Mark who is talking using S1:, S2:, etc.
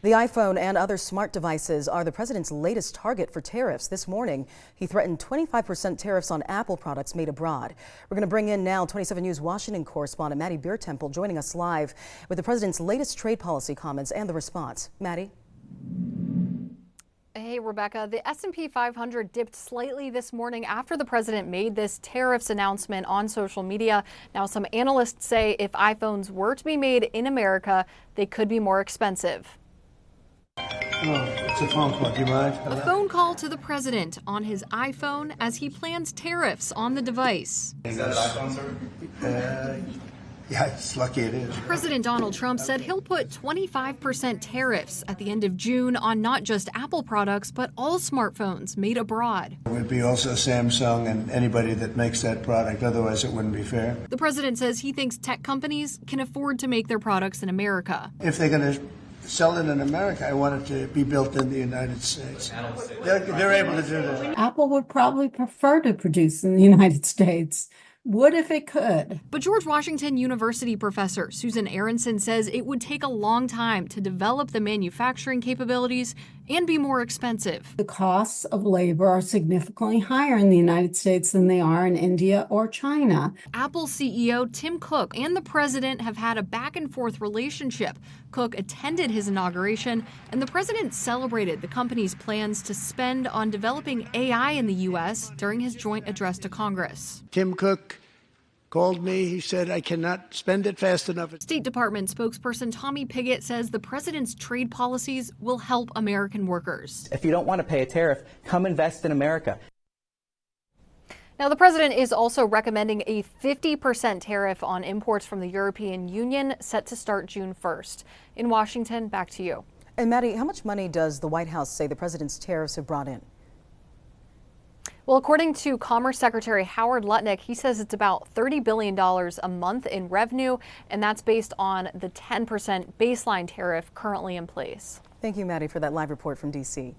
S1: The iPhone and other smart devices are the president's latest target for tariffs. This morning, he threatened 25% tariffs on Apple products made abroad. We're going to bring in now 27 News Washington correspondent Maddie Beertemple joining us live with the president's latest trade policy comments and the response. Maddie?
S2: Hey, Rebecca. The S&P 500 dipped slightly this morning after the president made this tariffs announcement on social media. Now, some analysts say if iPhones were to be made in America, they could be more expensive.
S3: Oh, it's a phone call. Do you mind?
S2: A phone call to the president on his iPhone as he plans tariffs on the device.
S3: Is that an iPhone, sir? Yeah, it's lucky it is.
S2: President Donald Trump said he'll put 25% tariffs at the end of June on not just Apple products, but all smartphones made abroad.
S3: It would be also Samsung and anybody that makes that product. Otherwise, it wouldn't be fair.
S2: The president says he thinks tech companies can afford to make their products in America.
S3: If they're going to sell it in America, I want it to be built in the United States. They're able to do that.
S4: Apple would probably prefer to produce in the United States. Would if it could.
S2: But George Washington University professor Susan Aronson says it would take a long time to develop the manufacturing capabilities and be more expensive.
S4: The costs of labor are significantly higher in the United States than they are in India or China.
S2: Apple CEO Tim Cook and the president have had a back and forth relationship. Cook attended his inauguration, and the president celebrated the company's plans to spend on developing AI in the U.S. during his joint address to Congress.
S3: Tim Cook called me. He said, I cannot spend it fast enough.
S2: State Department spokesperson Tommy Pigott says the president's trade policies will help American workers.
S5: If you don't want to pay a tariff, come invest in America.
S2: Now, the president is also recommending a 50% tariff on imports from the European Union set to start June 1st. In Washington, back to you.
S1: And Maddie, how much money does the White House say the president's tariffs have brought in?
S2: Well, according to Commerce Secretary Howard Lutnick, he says it's about $30 billion a month in revenue, and that's based on the 10% baseline tariff currently in place.
S1: Thank you, Maddie, for that live report from D.C.